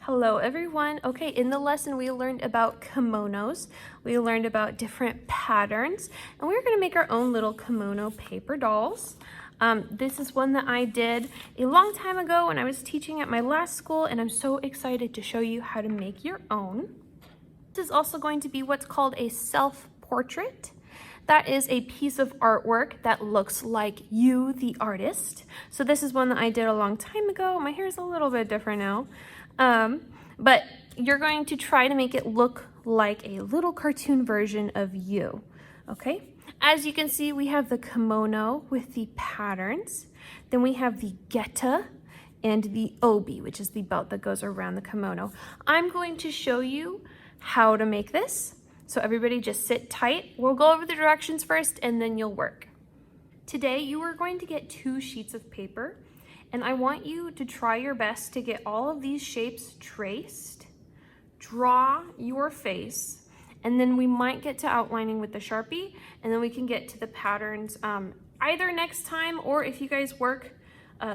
Hello everyone. Okay, in the lesson we learned about kimonos. We learned about different patterns, and we're going to make our own little kimono paper dolls. This is one that I did a long time ago when I was teaching at my last school, and I'm so excited to show you how to make your own. This is also going to be what's called a self-portrait. That is a piece of artwork that looks like you, the artist. So this is one that I did a long time ago. My hair is a little bit different now. But you're going to try to make it look like a little cartoon version of you, okay? As you can see, we have the kimono with the patterns. Then we have the geta and the obi, which is the belt that goes around the kimono. I'm going to show you how to make this. So everybody just sit tight. We'll go over the directions first and then you'll work. Today you are going to get 2 sheets of paper. And I want you to try your best to get all of these shapes traced, draw your face, and then we might get to outlining with the Sharpie, and then we can get to the patterns either next time, or if you guys work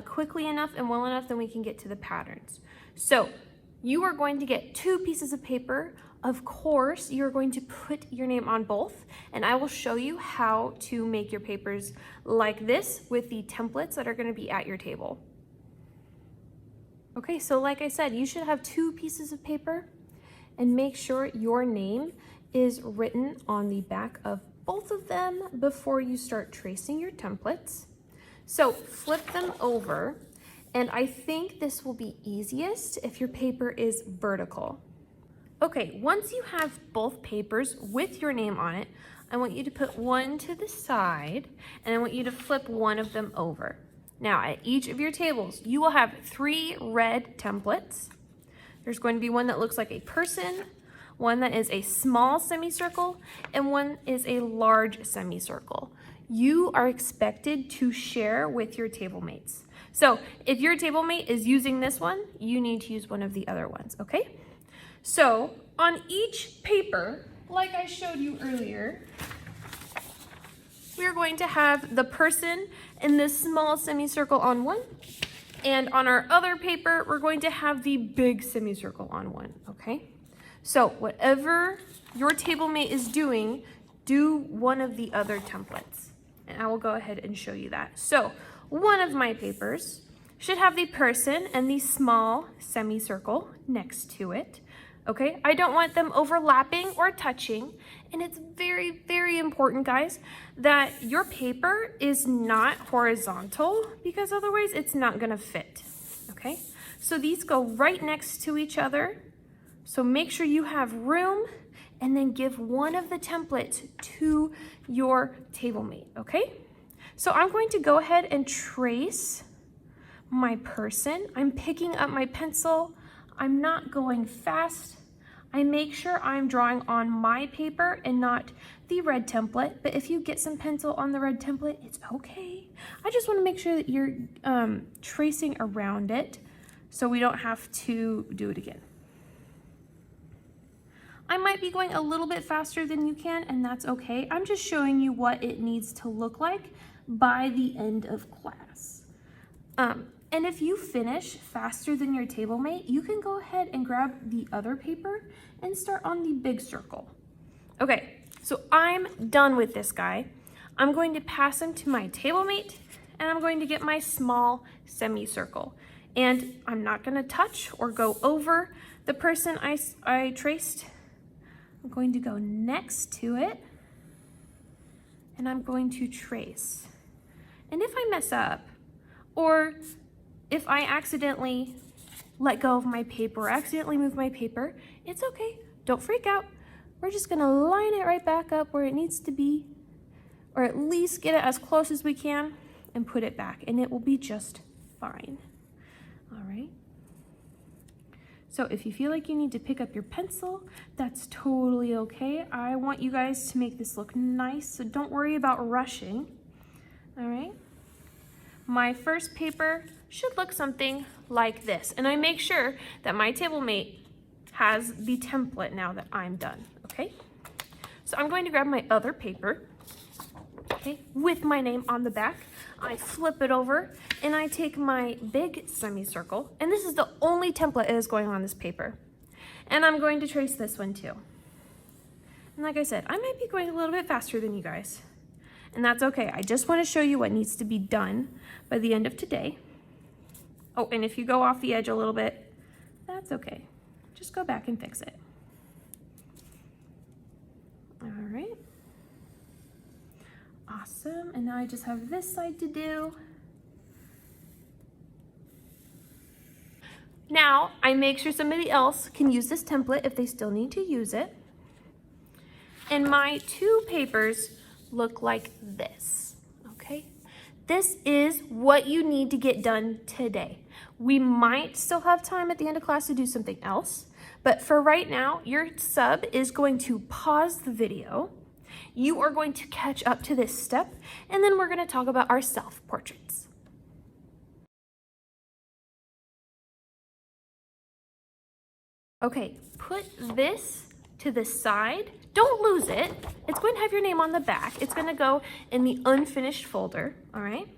quickly enough and well enough, then we can get to the patterns. So you are going to get 2 pieces of paper. Of course, you're going to put your name on both, and I will show you how to make your papers like this with the templates that are going to be at your table. Okay, so like I said, you should have 2 pieces of paper, and make sure your name is written on the back of both of them before you start tracing your templates. So flip them over, and I think this will be easiest if your paper is vertical. Okay, once you have both papers with your name on it, I want you to put one to the side, and I want you to flip one of them over. Now, at each of your tables, you will have 3 red templates. There's going to be one that looks like a person, one that is a small semicircle, and one is a large semicircle. You are expected to share with your table mates. So if your table mate is using this one, you need to use one of the other ones, okay? So on each paper, like I showed you earlier, we're going to have the person in this small semicircle on one, and on our other paper, we're going to have the big semicircle on one, okay? So whatever your table mate is doing, do one of the other templates, and I will go ahead and show you that. So one of my papers should have the person and the small semicircle next to it. Okay, I don't want them overlapping or touching, and it's very, very important, guys, that your paper is not horizontal, because otherwise it's not gonna fit, okay? So these go right next to each other, so make sure you have room, and then give one of the templates to your table mate, okay? So I'm going to go ahead and trace my person. I'm picking up my pencil. I'm not going fast. I make sure I'm drawing on my paper and not the red template, but if you get some pencil on the red template, it's okay. I just want to make sure that you're tracing around it so we don't have to do it again. I might be going a little bit faster than you can, and that's okay. I'm just showing you what it needs to look like by the end of class. And if you finish faster than your table mate, you can go ahead and grab the other paper and start on the big circle. Okay, so I'm done with this guy. I'm going to pass him to my table mate, and I'm going to get my small semicircle. And I'm not gonna touch or go over the person I traced. I'm going to go next to it, and I'm going to trace. And if I mess up, or if I accidentally let go of my paper or accidentally move my paper, it's okay. Don't freak out. We're just gonna line it right back up where it needs to be, or at least get it as close as we can and put it back, and it will be just fine. All right. So if you feel like you need to pick up your pencil, that's totally okay. I want you guys to make this look nice, so don't worry about rushing. All right. My first paper should look something like this, and I make sure that my table mate has the template now that I'm done, okay? So I'm going to grab my other paper, okay, with my name on the back. I flip it over and I take my big semicircle, and this is the only template that is going on this paper. And I'm going to trace this one too. And like I said, I might be going a little bit faster than you guys. And that's okay. I just want to show you what needs to be done by the end of today. Oh, and if you go off the edge a little bit, that's okay. Just go back and fix it. All right. Awesome. And now I just have this side to do. Now I make sure somebody else can use this template if they still need to use it. And my two papers look like this, okay? This is what you need to get done today. We might still have time at the end of class to do something else, but for right now, your sub is going to pause the video. You are going to catch up to this step, and then we're gonna talk about our self-portraits. Okay, put this to the side. Don't lose it. It's going to have your name on the back. It's going to go in the unfinished folder, all right?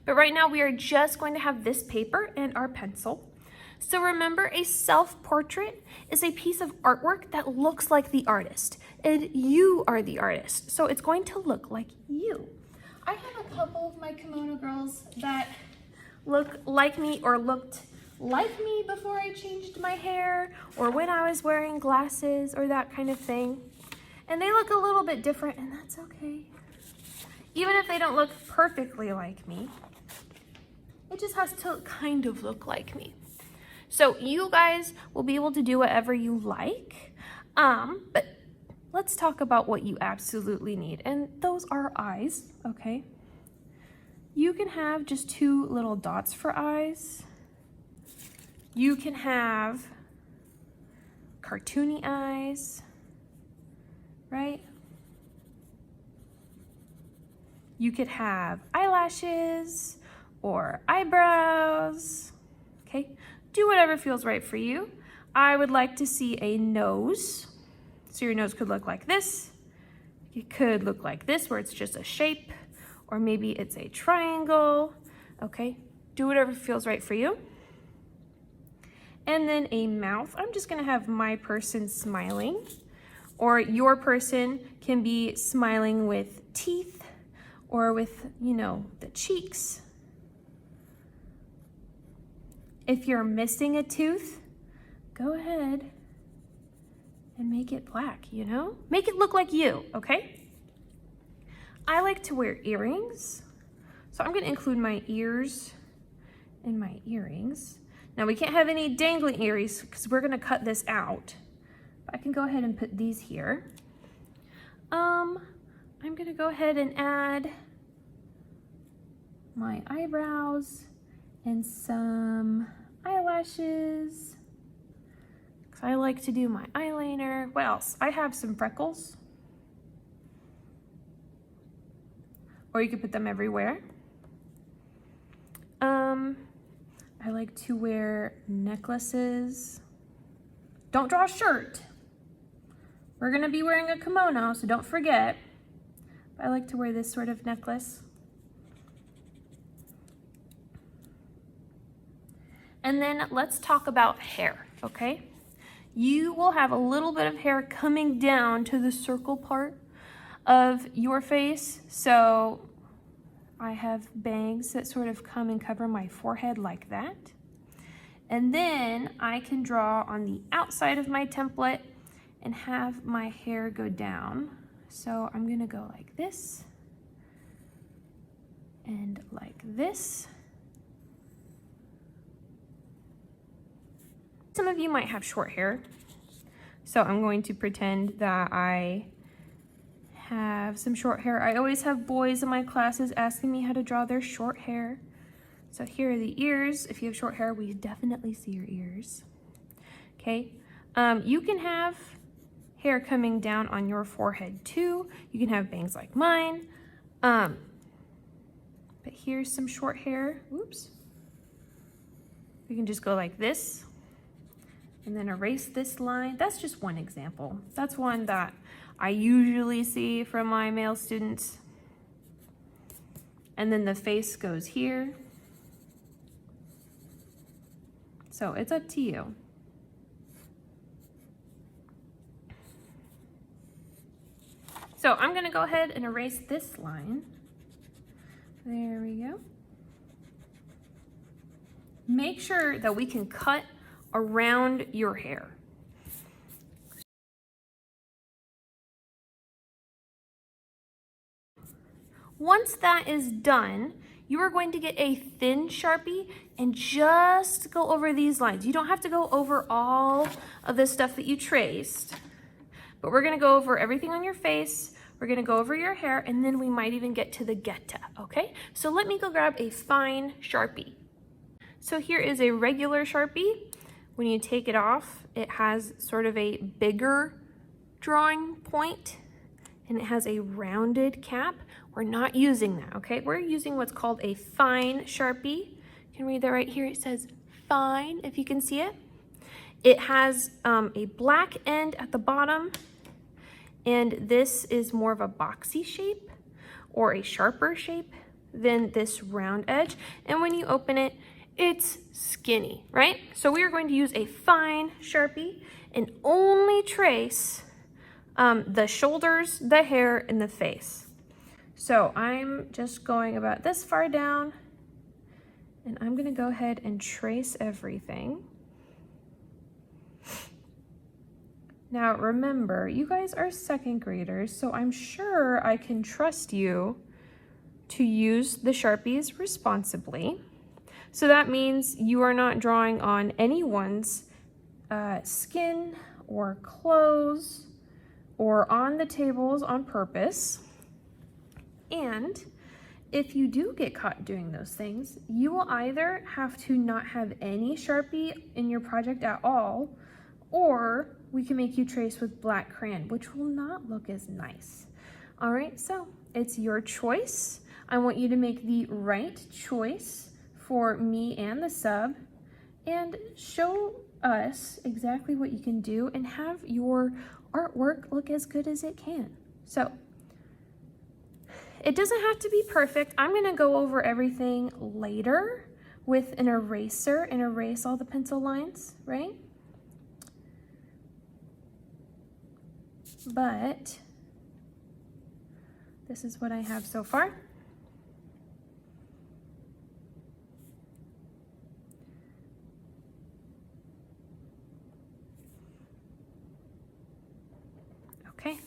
But right now we are just going to have this paper and our pencil. So remember, a self-portrait is a piece of artwork that looks like the artist, and you are the artist. So it's going to look like you. I have a couple of my kimono girls that look like me or looked like me before I changed my hair or when I was wearing glasses or that kind of thing. And they look a little bit different, and that's okay. Even if they don't look perfectly like me, it just has to kind of look like me. So you guys will be able to do whatever you like, but let's talk about what you absolutely need, and those are eyes, okay? You can have just 2 little dots for eyes. You can have cartoony eyes, right? You could have eyelashes or eyebrows, okay? Do whatever feels right for you. I would like to see a nose. So your nose could look like this. It could look like this, where it's just a shape, or maybe it's a triangle, okay? Do whatever feels right for you. And then a mouth. I'm just gonna have my person smiling, or your person can be smiling with teeth or with, you know, the cheeks. If you're missing a tooth, go ahead and make it black, you know? Make it look like you, okay? I like to wear earrings, so I'm gonna include my ears in my earrings. Now we can't have any dangling earrings because we're gonna cut this out. But I can go ahead and put these here. I'm gonna go ahead and add my eyebrows and some eyelashes. Because I like to do my eyeliner. What else? I have some freckles. Or you could put them everywhere. I like to wear necklaces. Don't draw a shirt. We're gonna be wearing a kimono, so don't forget. But I like to wear this sort of necklace. And then let's talk about hair, okay? You will have a little bit of hair coming down to the circle part of your face. So I have bangs that sort of come and cover my forehead like that. And then I can draw on the outside of my template and have my hair go down. So I'm gonna go like this and like this. Some of you might have short hair, so I'm going to pretend that I have some short hair. I always have boys in my classes asking me how to draw their short hair. So here are the ears. If you have short hair, we definitely see your ears. Okay, you can have hair coming down on your forehead too. You can have bangs like mine. But here's some short hair. Oops. We can just go like this and then erase this line. That's just one example. That's one that I usually see from my male students. and then the face goes here. So it's up to you. So I'm gonna go ahead and erase this line. There we go. Make sure that we can cut around your hair. Once that is done, you are going to get a thin Sharpie and just go over these lines. You don't have to go over all of the stuff that you traced, but we're gonna go over everything on your face, we're gonna go over your hair, and then we might even get to the geta, okay? So let me go grab a fine Sharpie. So here is a regular Sharpie. When you take it off, it has sort of a bigger drawing point, and it has a rounded cap. We're not using that, okay? We're using what's called a fine Sharpie. You can read that right here. It says fine, if you can see it. It has a black end at the bottom, and this is more of a boxy shape or a sharper shape than this round edge. And when you open it, it's skinny, right? So we are going to use a fine Sharpie and only trace the shoulders, the hair, and the face. So I'm just going about this far down, and I'm gonna go ahead and trace everything. Now remember, you guys are second graders, so I'm sure I can trust you to use the Sharpies responsibly. So that means you are not drawing on anyone's skin or clothes or on the tables on purpose. And if you do get caught doing those things, you will either have to not have any Sharpie in your project at all, or we can make you trace with black crayon, which will not look as nice. All right, so it's your choice. I want you to make the right choice for me and the sub, and show us exactly what you can do and have your artwork look as good as it can. So it doesn't have to be perfect. I'm gonna go over everything later with an eraser and erase all the pencil lines, right? But this is what I have so far. Okay.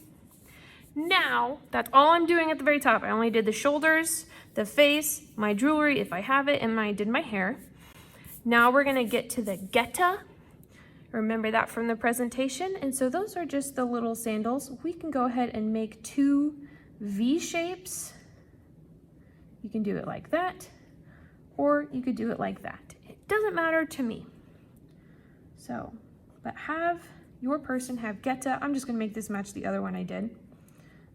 Now, that's all I'm doing at the very top. I only did the shoulders, the face, my jewelry, if I have it, and I did my hair. Now we're gonna get to the geta. Remember that from the presentation? And so those are just the little sandals. We can go ahead and make 2 V shapes. You can do it like that, or you could do it like that. It doesn't matter to me. So, but have your person have geta. I'm just gonna make this match the other one I did,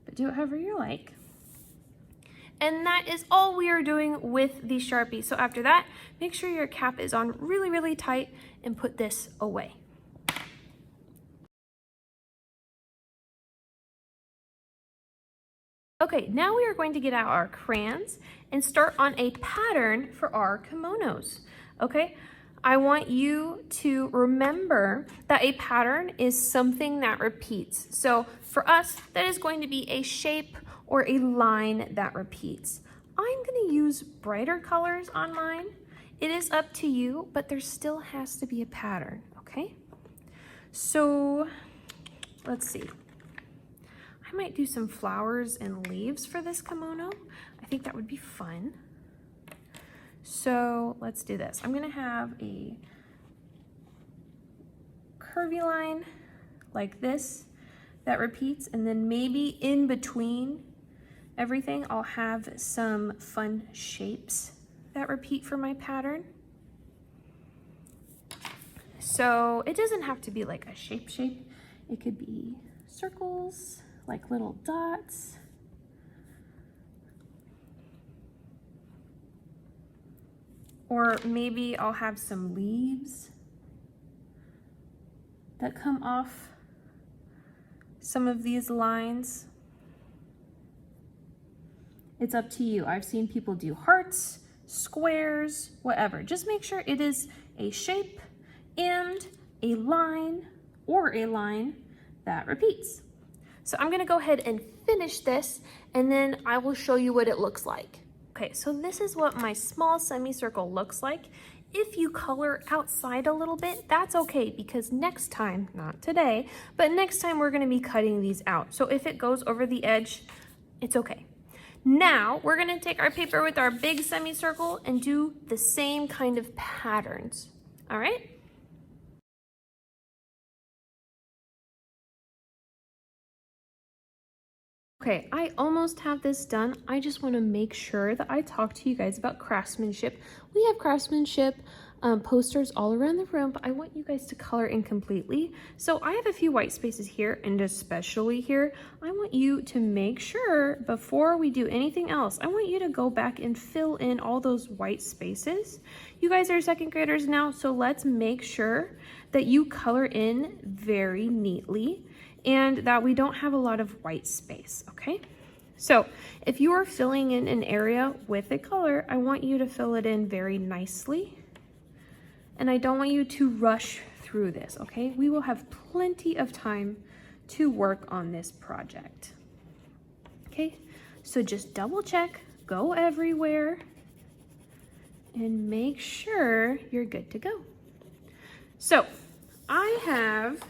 but do it however you like. And that is all we are doing with the Sharpie. So after that, make sure your cap is on really, really tight and put this away. Okay, now we are going to get out our crayons and start on a pattern for our kimonos, okay? I want you to remember that a pattern is something that repeats. So for us, that is going to be a shape or a line that repeats. I'm gonna use brighter colors on mine. It is up to you, but there still has to be a pattern, okay? So let's see. I might do some flowers and leaves for this kimono. I think that would be fun. So let's do this. I'm gonna have a curvy line like this that repeats, and then maybe in between everything, I'll have some fun shapes that repeat for my pattern. So it doesn't have to be like a shape. It could be circles, like little dots. Or maybe I'll have some leaves that come off some of these lines. It's up to you. I've seen people do hearts, squares, whatever. Just make sure it is a shape and a line or a line that repeats. So I'm gonna go ahead and finish this and then I will show you what it looks like. Okay, so this is what my small semicircle looks like. If you color outside a little bit, that's okay because next time, not today, but next time we're gonna be cutting these out. So if it goes over the edge, it's okay. Now we're gonna take our paper with our big semicircle and do the same kind of patterns, all right? Okay, I almost have this done. I just want to make sure that I talk to you guys about craftsmanship. We have craftsmanship posters all around the room, but I want you guys to color in completely. So I have a few white spaces here, and especially here, I want you to make sure before we do anything else, I want you to go back and fill in all those white spaces. You guys are second graders now, so let's make sure that you color in very neatly and that we don't have a lot of white space, okay? So if you are filling in an area with a color, I want you to fill it in very nicely. And I don't want you to rush through this, okay? We will have plenty of time to work on this project. Okay, so just double check, go everywhere, and make sure you're good to go. So I have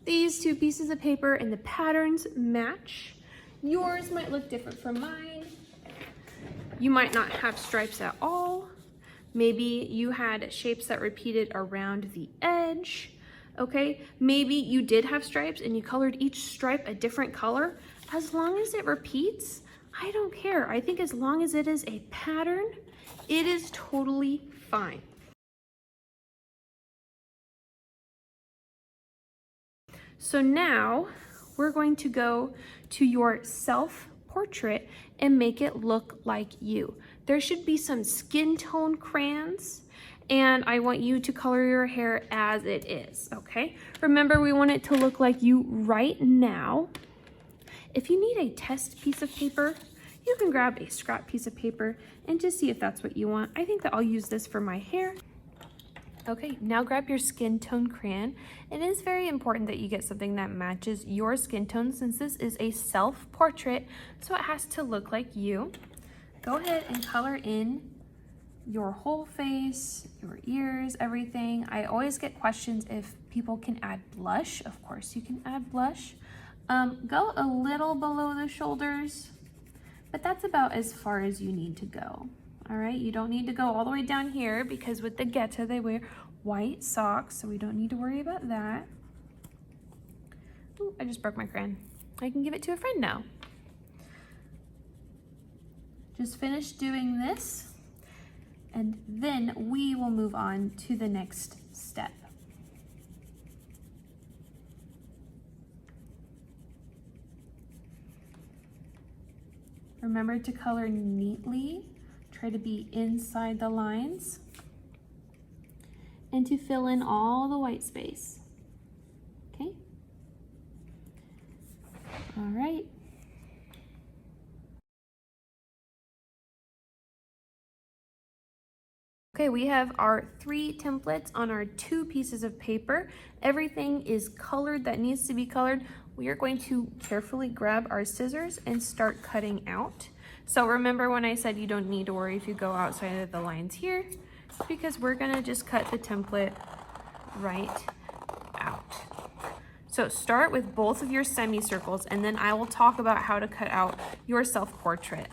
these two pieces of paper and the patterns match. Yours might look different from mine. You might not have stripes at all. Maybe you had shapes that repeated around the edge, okay? Maybe you did have stripes and you colored each stripe a different color. As long as it repeats, I don't care. I think as long as it is a pattern, it is totally fine. So now we're going to go to your self-portrait and make it look like you. There should be some skin tone crayons and I want you to color your hair as it is, okay? Remember, we want it to look like you right now. If you need a test piece of paper, you can grab a scrap piece of paper and just see if that's what you want. I think that I'll use this for my hair. Okay, now grab your skin tone crayon. It is very important that you get something that matches your skin tone since this is a self-portrait, so it has to look like you. Go ahead and color in your whole face, your ears, everything. I always get questions if people can add blush. Of course you can add blush. Go a little below the shoulders, but that's about as far as you need to go. All right, you don't need to go all the way down here because with the Geta, they wear white socks, so we don't need to worry about that. Ooh, I just broke my crayon. I can give it to a friend now. Just finish doing this, and then we will move on to the next step. Remember to color neatly. Try to be inside the lines and to fill in all the white space. Okay? All right. Okay, we have our 3 templates on our 2 pieces of paper. Everything is colored that needs to be colored. We are going to carefully grab our scissors and start cutting out. So remember when I said you don't need to worry if you go outside of the lines here, because we're gonna just cut the template right out. So start with both of your semicircles and then I will talk about how to cut out your self-portrait.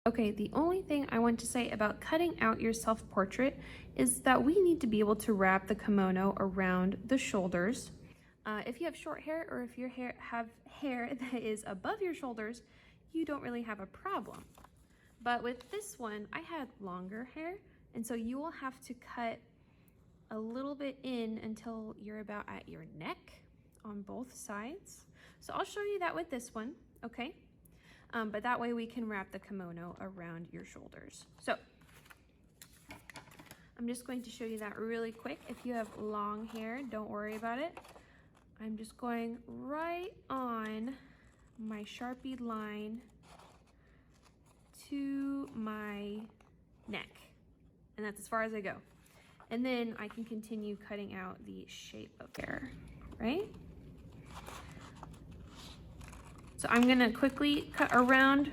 Okay, the only thing I want to say about cutting out your self-portrait is that we need to be able to wrap the kimono around the shoulders. If you have short hair or if your have hair that is above your shoulders, you don't really have a problem. But with this one, I had longer hair, and so you will have to cut a little bit in until you're about at your neck on both sides. So I'll show you that with this one, okay? But that way we can wrap the kimono around your shoulders. So I'm just going to show you that really quick. If you have long hair, don't worry about it. I'm just going right on my Sharpie line to my neck. And that's as far as I go. And then I can continue cutting out the shape of hair, right? So I'm gonna quickly cut around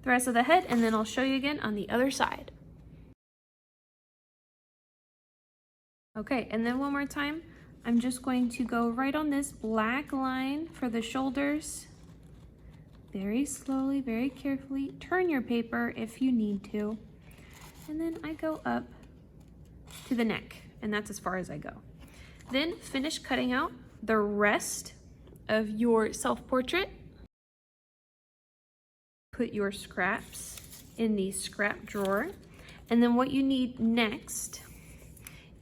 the rest of the head and then I'll show you again on the other side. Okay, and then one more time, I'm just going to go right on this black line for the shoulders. Very slowly, very carefully. Turn your paper if you need to. And then I go up to the neck, and that's as far as I go. Then finish cutting out the rest of your self-portrait. Put your scraps in the scrap drawer. And then what you need next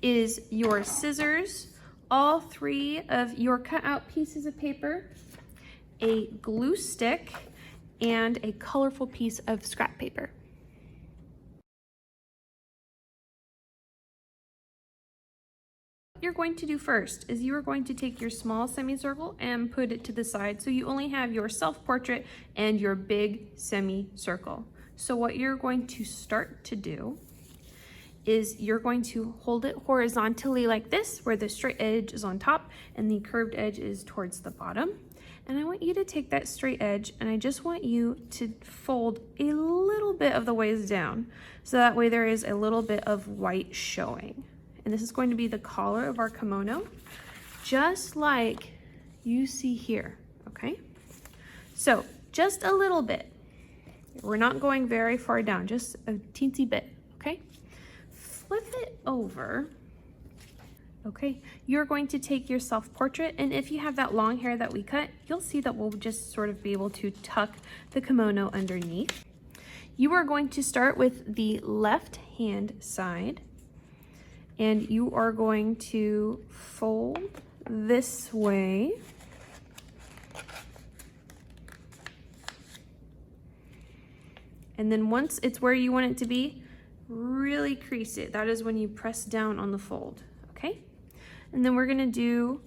is your scissors, all 3 of your cut out pieces of paper, a glue stick, and a colorful piece of scrap paper. What you're going to do first is you are going to take your small semicircle and put it to the side so you only have your self-portrait and your big semicircle. So what you're going to start to do is you're going to hold it horizontally like this, where the straight edge is on top and the curved edge is towards the bottom. And I want you to take that straight edge and I just want you to fold a little bit of the ways down. So that way there is a little bit of white showing. And this is going to be the collar of our kimono, just like you see here, okay? So just a little bit. We're not going very far down, just a teensy bit, okay? Flip it over. Okay, you're going to take your self-portrait, and if you have that long hair that we cut, you'll see that we'll just sort of be able to tuck the kimono underneath. You are going to start with the left hand side, and you are going to fold this way. And then once it's where you want it to be, really crease it. That is when you press down on the fold, okay? And then we're gonna do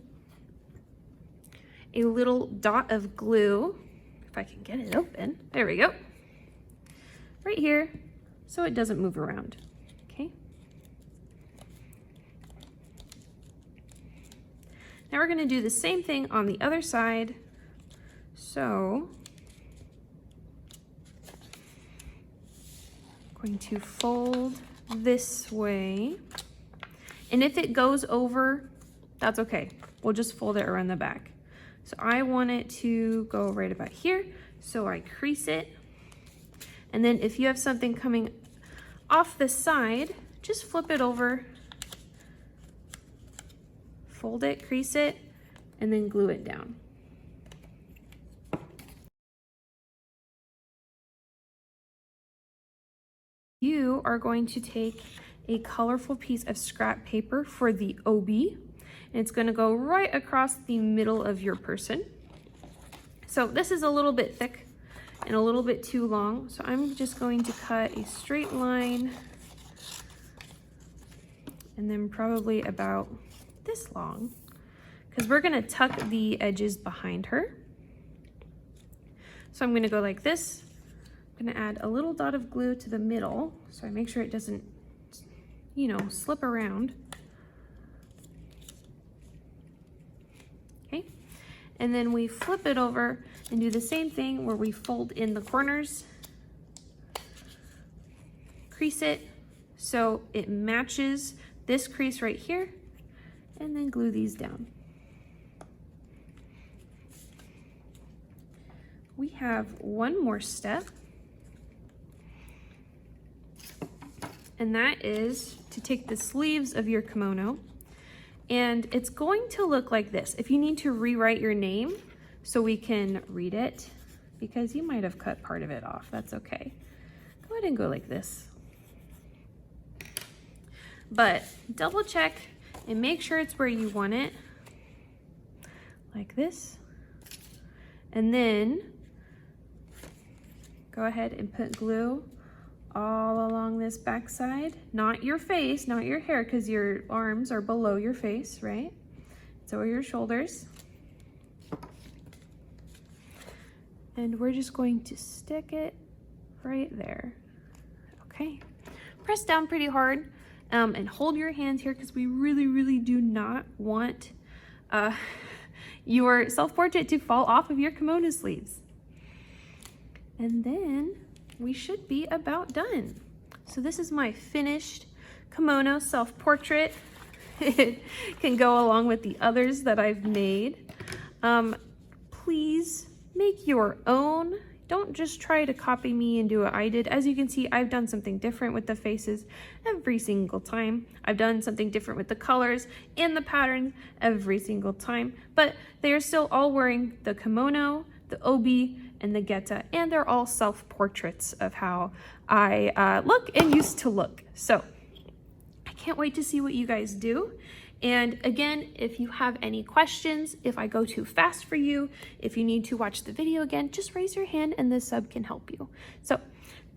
a little dot of glue, if I can get it open. There we go. Right here, so it doesn't move around, okay? Now we're gonna do the same thing on the other side. So, going to fold this way. And if it goes over, that's okay. We'll just fold it around the back. So I want it to go right about here. So I crease it. And then if you have something coming off the side, just flip it over, fold it, crease it, and then glue it down. You are going to take a colorful piece of scrap paper for the obi, and it's going to go right across the middle of your person. So this is a little bit thick and a little bit too long, so I'm just going to cut a straight line and then probably about this long, because we're going to tuck the edges behind her. So I'm going to go like this. I'm gonna add a little dot of glue to the middle so I make sure it doesn't, you know, slip around. Okay, and then we flip it over and do the same thing where we fold in the corners, crease it so it matches this crease right here, and then glue these down. We have one more step, and that is to take the sleeves of your kimono, and it's going to look like this. If you need to rewrite your name so we can read it, because you might have cut part of it off, that's okay. Go ahead and go like this. But double check and make sure it's where you want it, like this. And then go ahead and put glue all along this back side, not your face, not your hair, because your arms are below your face, right? So are your shoulders. And we're just going to stick it right there. Okay, press down pretty hard and hold your hands here because we really do not want your self-portrait to fall off of your kimono sleeves. And then we should be about done. So this is my finished kimono self-portrait. It can go along with the others that I've made. Please make your own. Don't just try to copy me and do what I did. As you can see, I've done something different with the faces every single time. I've done something different with the colors and the patterns every single time, but they are still all wearing the kimono, the obi, and the geta, and they're all self-portraits of how I look and used to look. So I can't wait to see what you guys do. And again, if you have any questions, if I go too fast for you, if you need to watch the video again, just raise your hand and the sub can help you. So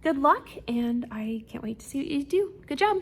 good luck, and I can't wait to see what you do. Good job.